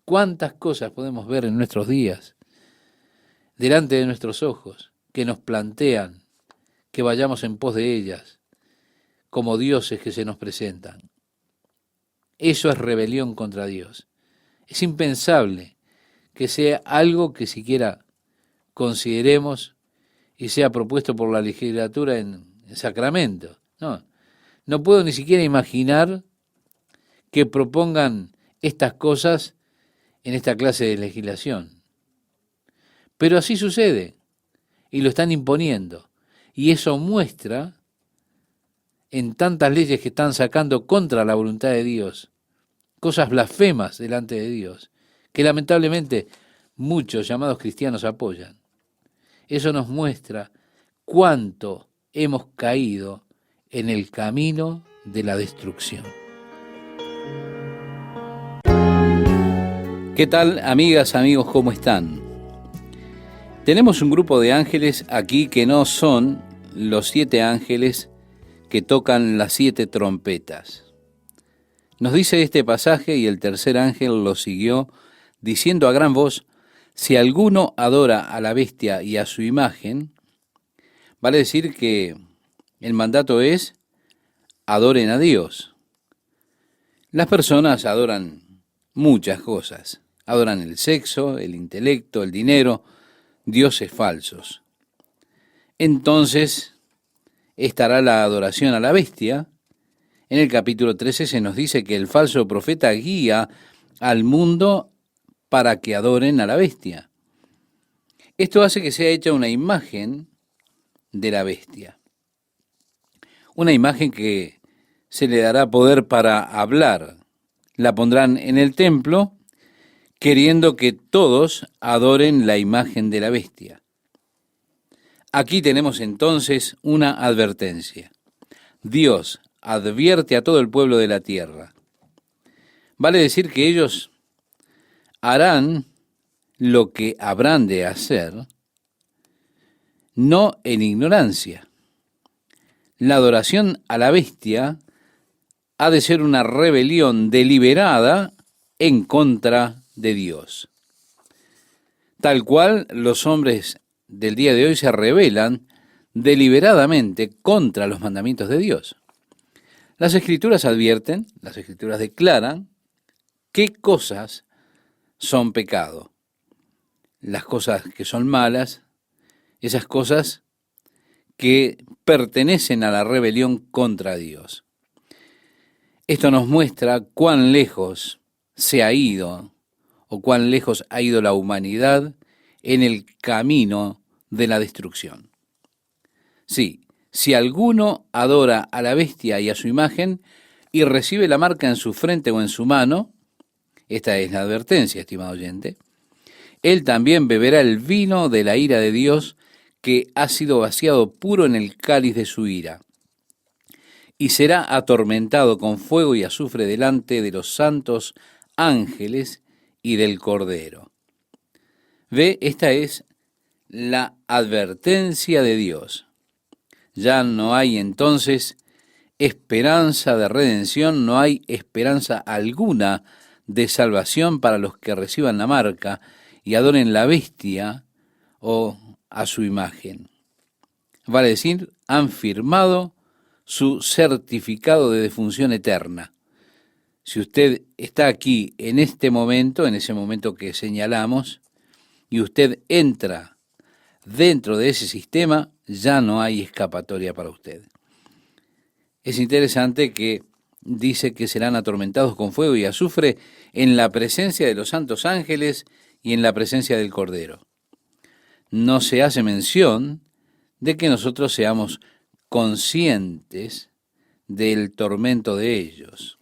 ¿Cuántas cosas podemos ver en nuestros días, delante de nuestros ojos, que nos plantean que vayamos en pos de ellas, como dioses que se nos presentan? Eso es rebelión contra Dios. Es impensable que sea algo que siquiera consideremos y sea propuesto por la legislatura en Sacramento. No, no puedo ni siquiera imaginar que propongan estas cosas en esta clase de legislación. Pero así sucede, y lo están imponiendo. Y eso muestra en tantas leyes que están sacando contra la voluntad de Dios, cosas blasfemas delante de Dios, que lamentablemente muchos llamados cristianos apoyan. Eso nos muestra cuánto hemos caído en el camino de la destrucción. ¿Qué tal, amigas, amigos? ¿Cómo están? Tenemos un grupo de ángeles aquí que no son los 7 ángeles que tocan las 7 trompetas. Nos dice este pasaje: y el tercer ángel lo siguió, diciendo a gran voz: si alguno adora a la bestia y a su imagen, vale decir que el mandato es: adoren a Dios. Las personas adoran muchas cosas. Adoran el sexo, el intelecto, el dinero, dioses falsos. Entonces estará la adoración a la bestia. En el capítulo 13 se nos dice que el falso profeta guía al mundo para que adoren a la bestia. Esto hace que sea hecha una imagen de la bestia. Una imagen que se le dará poder para hablar. La pondrán en el templo, queriendo que todos adoren la imagen de la bestia. Aquí tenemos entonces una advertencia. Dios advierte a todo el pueblo de la tierra. Vale decir que ellos harán lo que habrán de hacer, no en ignorancia. La adoración a la bestia ha de ser una rebelión deliberada en contra de Dios. Tal cual los hombres del día de hoy se rebelan deliberadamente contra los mandamientos de Dios. Las Escrituras advierten, las Escrituras declaran qué cosas son pecado. Las cosas que son malas, esas cosas que pertenecen a la rebelión contra Dios. Esto nos muestra cuán lejos se ha ido, o cuán lejos ha ido la humanidad en el camino de la destrucción. Sí, si alguno adora a la bestia y a su imagen y recibe la marca en su frente o en su mano, esta es la advertencia, estimado oyente, él también beberá el vino de la ira de Dios, que ha sido vaciado puro en el cáliz de su ira, y será atormentado con fuego y azufre delante de los santos ángeles y del Cordero. Ve, esta es la advertencia de Dios. Ya no hay entonces esperanza de redención, no hay esperanza alguna de salvación para los que reciban la marca y adoren la bestia o a su imagen. Vale decir, han firmado su certificado de defunción eterna. Si usted está aquí en este momento, en ese momento que señalamos, y usted entra dentro de ese sistema, ya no hay escapatoria para usted. Es interesante que dice que serán atormentados con fuego y azufre en la presencia de los santos ángeles y en la presencia del Cordero. No se hace mención de que nosotros seamos conscientes del tormento de ellos.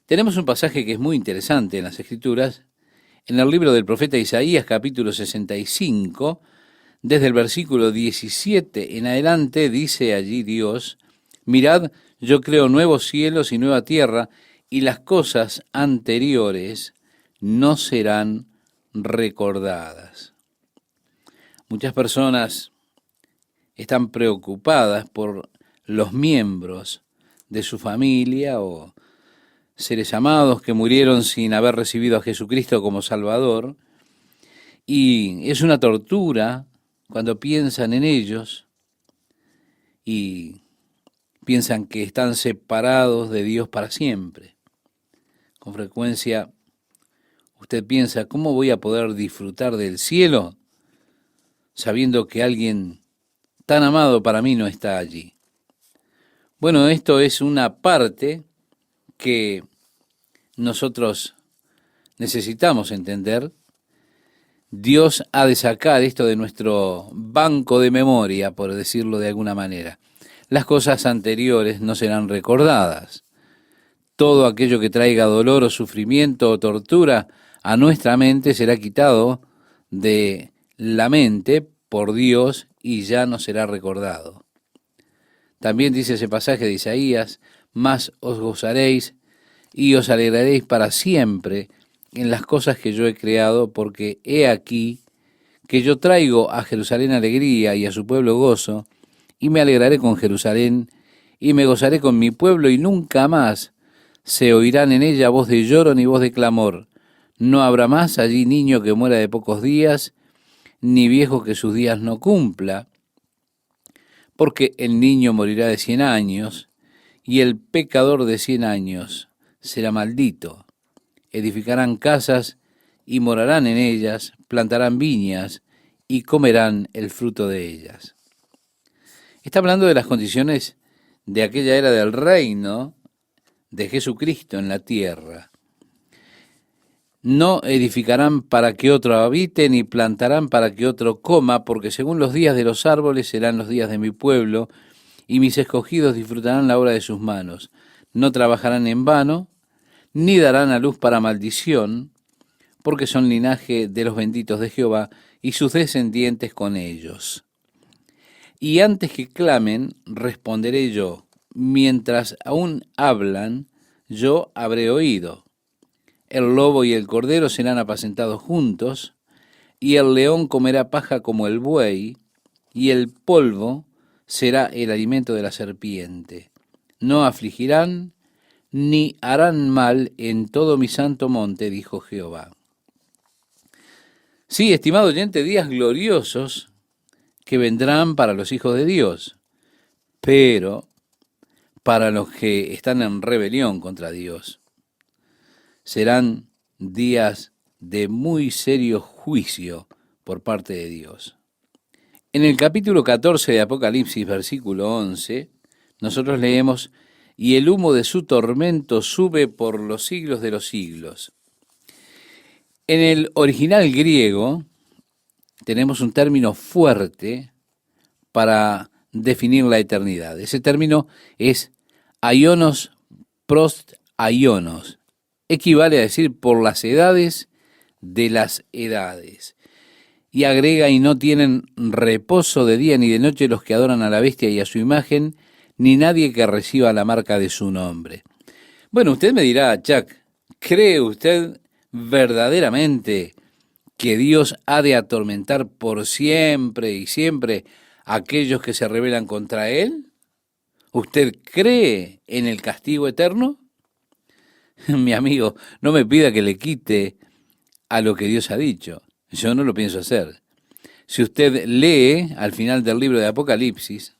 Tenemos un pasaje que es muy interesante en las Escrituras, en el libro del profeta Isaías, capítulo 65, desde el versículo 17 en adelante, dice allí Dios: mirad, yo creo nuevos cielos y nueva tierra, y las cosas anteriores no serán recordadas. Muchas personas están preocupadas por los miembros de su familia o seres amados que murieron sin haber recibido a Jesucristo como Salvador, y es una tortura cuando piensan en ellos y piensan que están separados de Dios para siempre. Con frecuencia usted piensa: ¿cómo voy a poder disfrutar del cielo sabiendo que alguien tan amado para mí no está allí? Bueno, esto es una parte que nosotros necesitamos entender. Dios ha de sacar esto de nuestro banco de memoria, por decirlo de alguna manera. Las cosas anteriores no serán recordadas. Todo aquello que traiga dolor o sufrimiento o tortura a nuestra mente será quitado de la mente por Dios y ya no será recordado. También dice ese pasaje de Isaías: más os gozaréis y os alegraréis para siempre en las cosas que yo he creado, porque he aquí que yo traigo a Jerusalén alegría y a su pueblo gozo, y me alegraré con Jerusalén, y me gozaré con mi pueblo, y nunca más se oirán en ella voz de lloro ni voz de clamor. No habrá más allí niño que muera de pocos días, ni viejo que sus días no cumpla, porque el niño morirá de 100 años, y el pecador de 100 años será maldito. Edificarán casas y morarán en ellas, plantarán viñas y comerán el fruto de ellas. Está hablando de las condiciones de aquella era del reino de Jesucristo en la tierra. No edificarán para que otro habite, ni plantarán para que otro coma, porque según los días de los árboles serán los días de mi pueblo, y mis escogidos disfrutarán la obra de sus manos. No trabajarán en vano, ni darán a luz para maldición, porque son linaje de los benditos de Jehová, y sus descendientes con ellos. Y antes que clamen, responderé yo. Mientras aún hablan, yo habré oído. El lobo y el cordero serán apacentados juntos, y el león comerá paja como el buey, y el polvo será el alimento de la serpiente. No afligirán, ni harán mal en todo mi santo monte, dijo Jehová. Sí, estimado oyente, días gloriosos que vendrán para los hijos de Dios, pero para los que están en rebelión contra Dios serán días de muy serio juicio por parte de Dios. En el capítulo 14 de Apocalipsis, versículo 11, nosotros leemos: y el humo de su tormento sube por los siglos de los siglos. En el original griego tenemos un término fuerte para definir la eternidad. Ese término es aionos prost aionos. Equivale a decir por las edades de las edades. Y agrega: y no tienen reposo de día ni de noche los que adoran a la bestia y a su imagen, ni nadie que reciba la marca de su nombre. Bueno, usted me dirá: Chuck, ¿cree usted verdaderamente que Dios ha de atormentar por siempre y siempre a aquellos que se rebelan contra Él? ¿Usted cree en el castigo eterno? Mi amigo, no me pida que le quite a lo que Dios ha dicho. Yo no lo pienso hacer. Si usted lee al final del libro de Apocalipsis,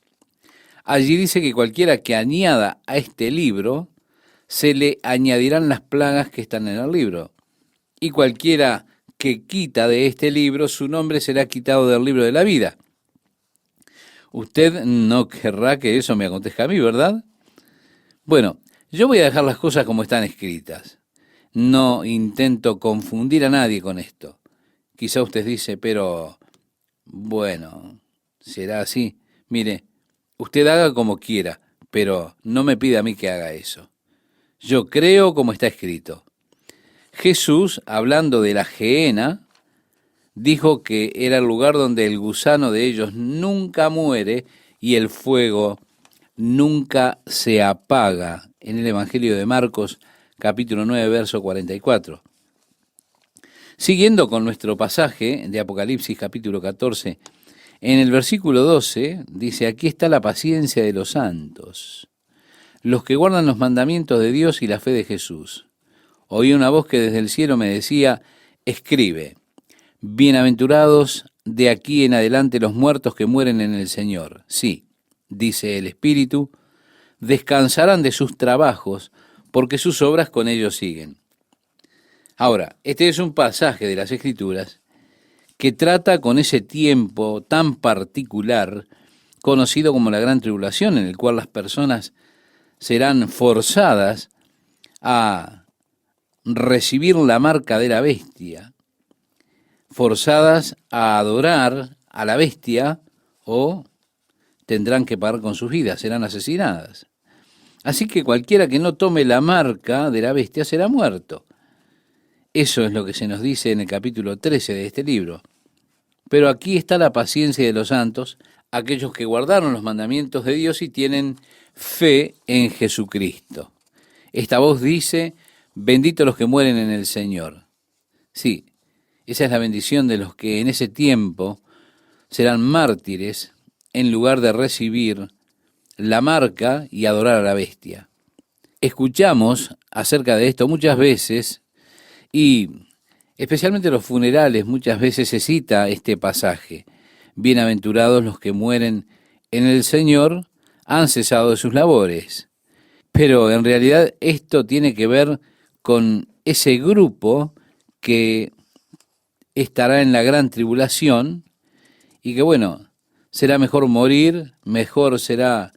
allí dice que cualquiera que añada a este libro, se le añadirán las plagas que están en el libro. Y cualquiera que quita de este libro, su nombre será quitado del libro de la vida. Usted no querrá que eso me acontezca a mí, ¿verdad? Bueno, yo voy a dejar las cosas como están escritas. No intento confundir a nadie con esto. Quizá usted dice: pero, bueno, será así. Mire, usted haga como quiera, pero no me pida a mí que haga eso. Yo creo como está escrito. Jesús, hablando de la gehenna, dijo que era el lugar donde el gusano de ellos nunca muere y el fuego nunca se apaga, en el Evangelio de Marcos, capítulo 9, verso 44. Siguiendo con nuestro pasaje de Apocalipsis, capítulo 14, en el versículo 12, dice: aquí está la paciencia de los santos, los que guardan los mandamientos de Dios y la fe de Jesús. Oí una voz que desde el cielo me decía: escribe, bienaventurados de aquí en adelante los muertos que mueren en el Señor. Sí, dice el Espíritu, descansarán de sus trabajos, porque sus obras con ellos siguen. Ahora, este es un pasaje de las Escrituras que trata con ese tiempo tan particular, conocido como la Gran Tribulación, en el cual las personas serán forzadas a recibir la marca de la bestia, forzadas a adorar a la bestia o tendrán que pagar con sus vidas, serán asesinadas. Así que cualquiera que no tome la marca de la bestia será muerto. Eso es lo que se nos dice en el capítulo 13 de este libro. Pero aquí está la paciencia de los santos, aquellos que guardaron los mandamientos de Dios y tienen fe en Jesucristo. Esta voz dice, bendito los que mueren en el Señor. Sí, esa es la bendición de los que en ese tiempo serán mártires en lugar de recibir la marca y adorar a la bestia. Escuchamos acerca de esto muchas veces y especialmente en los funerales muchas veces se cita este pasaje. Bienaventurados los que mueren en el Señor han cesado de sus labores. Pero en realidad esto tiene que ver con ese grupo que estará en la gran tribulación y que bueno, será mejor morir, mejor será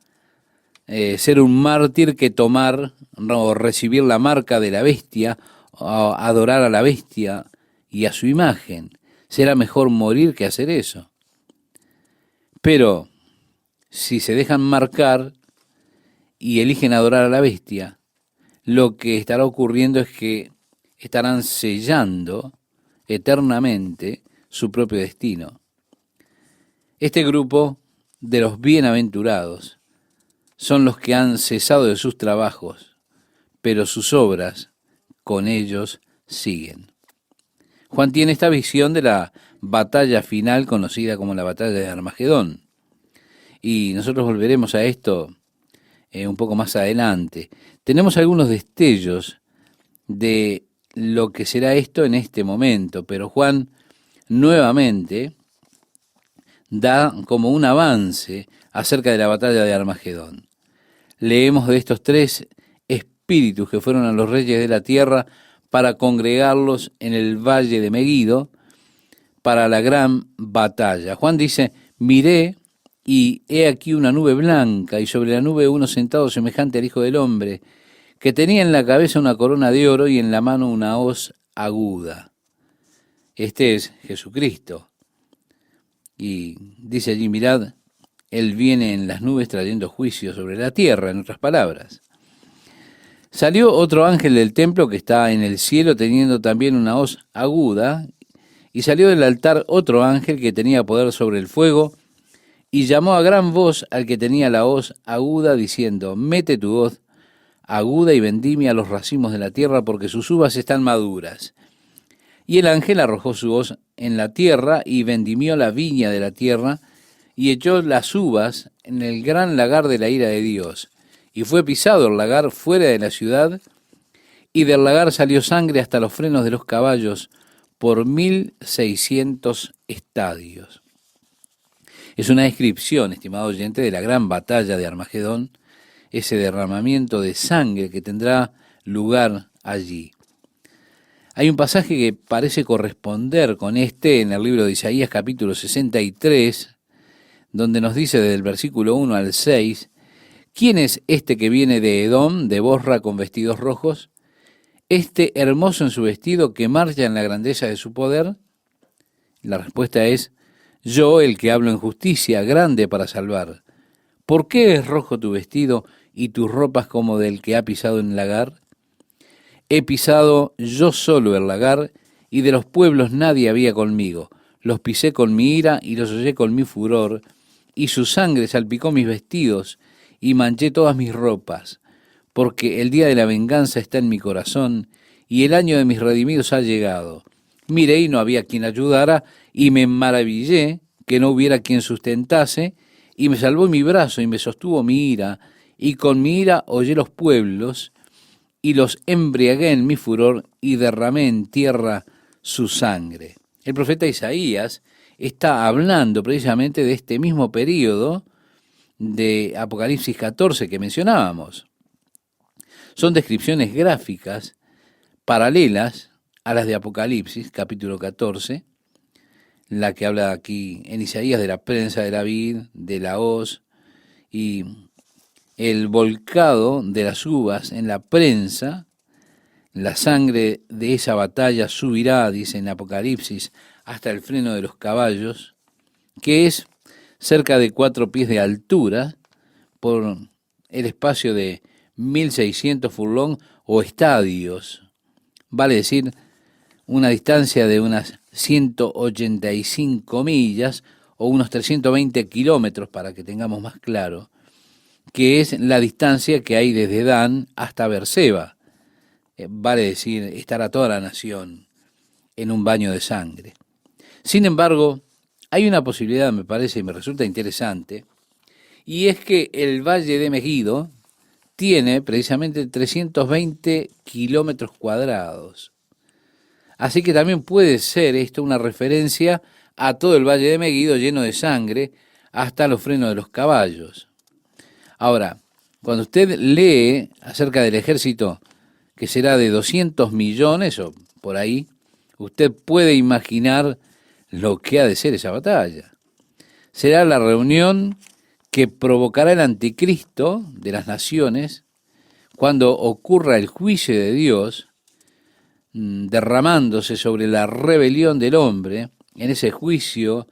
ser un mártir que tomar o recibir la marca de la bestia, o adorar a la bestia y a su imagen. Será mejor morir que hacer eso. Pero si se dejan marcar y eligen adorar a la bestia, lo que estará ocurriendo es que estarán sellando eternamente su propio destino. Este grupo de los bienaventurados son los que han cesado de sus trabajos, pero sus obras con ellos siguen. Juan tiene esta visión de la batalla final conocida como la batalla de Armagedón. Y nosotros volveremos a esto un poco más adelante. Tenemos algunos destellos de lo que será esto en este momento, pero Juan nuevamente da como un avance acerca de la batalla de Armagedón. Leemos de estos tres espíritus que fueron a los reyes de la tierra para congregarlos en el valle de Megido para la gran batalla. Juan dice, miré y he aquí una nube blanca y sobre la nube uno sentado semejante al Hijo del Hombre, que tenía en la cabeza una corona de oro y en la mano una hoz aguda. Este es Jesucristo. Y dice allí, mirad, Él viene en las nubes trayendo juicio sobre la tierra, en otras palabras. Salió otro ángel del templo que está en el cielo teniendo también una hoz aguda, y salió del altar otro ángel que tenía poder sobre el fuego, y llamó a gran voz al que tenía la hoz aguda, diciendo, mete tu hoz aguda y vendimia los racimos de la tierra, porque sus uvas están maduras. Y el ángel arrojó su hoz en la tierra, y vendimió la viña de la tierra, y echó las uvas en el gran lagar de la ira de Dios. Y fue pisado el lagar fuera de la ciudad, y del lagar salió sangre hasta los frenos de los caballos, por 1600 estadios. Es una descripción, estimado oyente, de la gran batalla de Armagedón, ese derramamiento de sangre que tendrá lugar allí. Hay un pasaje que parece corresponder con este en el libro de Isaías capítulo 63, donde nos dice desde el versículo 1 al 6, ¿quién es este que viene de Edom, de Bosra, con vestidos rojos? Este hermoso en su vestido que marcha en la grandeza de su poder. La respuesta es, yo, el que hablo en justicia, grande para salvar. ¿Por qué es rojo tu vestido y tus ropas como del que ha pisado en el lagar? He pisado yo solo el lagar, y de los pueblos nadie había conmigo. Los pisé con mi ira y los hollé con mi furor, y su sangre salpicó mis vestidos y manché todas mis ropas, porque el día de la venganza está en mi corazón, y el año de mis redimidos ha llegado. Miré y no había quien ayudara, y me maravillé que no hubiera quien sustentase, y me salvó mi brazo y me sostuvo mi ira, y con mi ira hollé los pueblos, y los embriagué en mi furor, y derramé en tierra su sangre. El profeta Isaías está hablando precisamente de este mismo período de Apocalipsis 14 que mencionábamos. Son descripciones gráficas paralelas a las de Apocalipsis, capítulo 14, la que habla aquí en Isaías de la prensa de la vid, de la hoz, y el volcado de las uvas en la prensa. La sangre de esa batalla subirá, dice en Apocalipsis, hasta el freno de los caballos, que es cerca de 4 pies de altura por el espacio de 1.600 furlong o estadios, vale decir, una distancia de unas 185 millas o unos 320 kilómetros, para que tengamos más claro, que es la distancia que hay desde Dan hasta Beerseba. Vale decir, estará toda la nación en un baño de sangre. Sin embargo, hay una posibilidad, me parece, y me resulta interesante, y es que el Valle de Megiddo tiene precisamente 320 kilómetros cuadrados. Así que también puede ser esto una referencia a todo el Valle de Megiddo lleno de sangre hasta los frenos de los caballos. Ahora, cuando usted lee acerca del ejército que será de 200 millones o por ahí, usted puede imaginar lo que ha de ser esa batalla. Será la reunión que provocará el anticristo de las naciones cuando ocurra el juicio de Dios, derramándose sobre la rebelión del hombre en ese juicio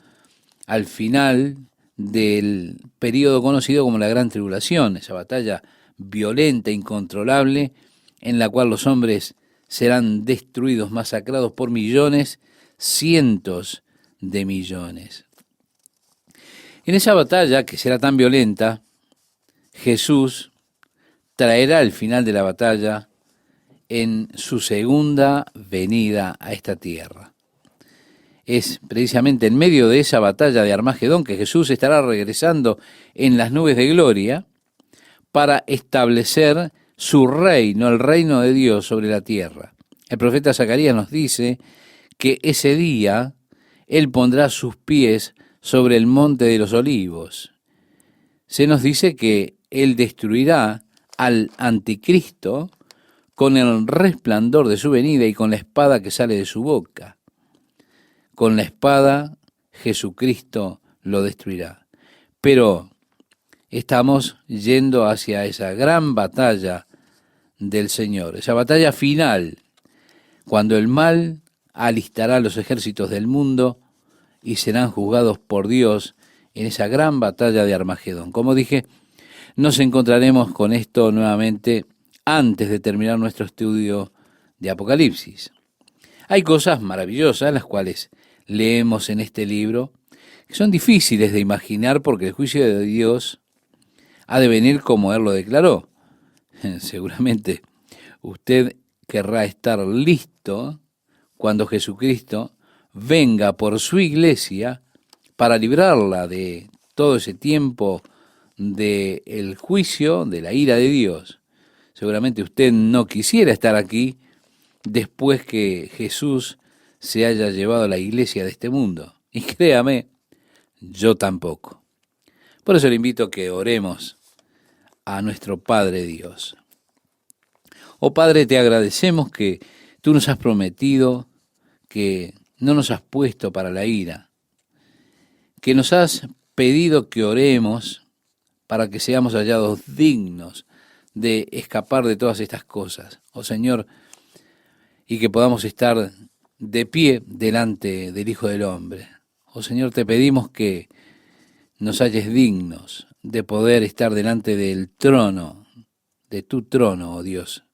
al final del periodo conocido como la Gran Tribulación, esa batalla violenta, incontrolable, en la cual los hombres serán destruidos, masacrados por millones, cientos de millones. En esa batalla, que será tan violenta, Jesús traerá el final de la batalla en su segunda venida a esta tierra. Es precisamente en medio de esa batalla de Armagedón que Jesús estará regresando en las nubes de gloria para establecer su reino, el reino de Dios sobre la tierra. El profeta Zacarías nos dice que ese día Él pondrá sus pies sobre el monte de los olivos. Se nos dice que Él destruirá al anticristo con el resplandor de su venida y con la espada que sale de su boca. Con la espada Jesucristo lo destruirá. Pero estamos yendo hacia esa gran batalla del Señor, esa batalla final, cuando el mal alistará los ejércitos del mundo y serán juzgados por Dios en esa gran batalla de Armagedón. Como dije, nos encontraremos con esto nuevamente antes de terminar nuestro estudio de Apocalipsis. Hay cosas maravillosas las cuales leemos en este libro que son difíciles de imaginar porque el juicio de Dios ha de venir como Él lo declaró. Seguramente usted querrá estar listo cuando Jesucristo venga por su iglesia para librarla de todo ese tiempo del juicio, de la ira de Dios. Seguramente usted no quisiera estar aquí después que Jesús se haya llevado a la iglesia de este mundo. Y créame, yo tampoco. Por eso le invito a que oremos a nuestro Padre Dios. Oh Padre, te agradecemos que tú nos has prometido que no nos has puesto para la ira, que nos has pedido que oremos para que seamos hallados dignos de escapar de todas estas cosas. Oh Señor, y que podamos estar de pie delante del Hijo del Hombre. Oh Señor, te pedimos que nos halles dignos de poder estar delante del trono, de tu trono, oh Dios.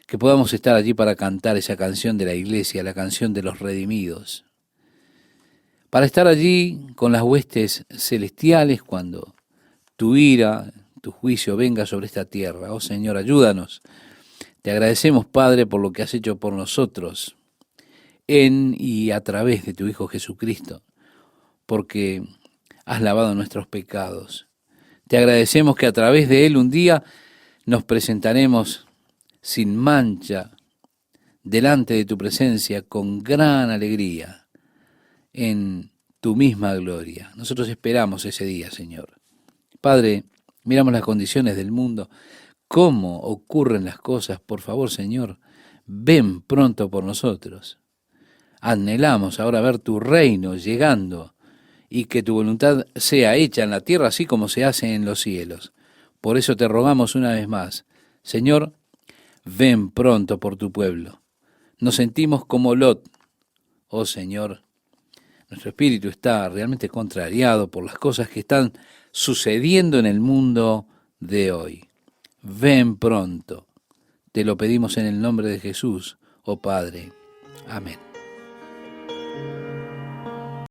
Que podamos estar allí para cantar esa canción de la iglesia, la canción de los redimidos. Para estar allí con las huestes celestiales cuando tu ira, tu juicio venga sobre esta tierra. Oh Señor, ayúdanos. Te agradecemos, Padre, por lo que has hecho por nosotros en y a través de tu Hijo Jesucristo, porque has lavado nuestros pecados. Te agradecemos que a través de Él un día nos presentaremos sin mancha delante de tu presencia con gran alegría en tu misma gloria. Nosotros esperamos ese día, Señor. Padre, miramos las condiciones del mundo, cómo ocurren las cosas. Por favor, Señor, ven pronto por nosotros. Anhelamos ahora ver tu reino llegando y que tu voluntad sea hecha en la tierra así como se hace en los cielos. Por eso te rogamos una vez más, Señor, ven pronto por tu pueblo. Nos sentimos como Lot. Oh Señor, nuestro espíritu está realmente contrariado por las cosas que están sucediendo en el mundo de hoy. Ven pronto. Te lo pedimos en el nombre de Jesús, oh Padre. Amén.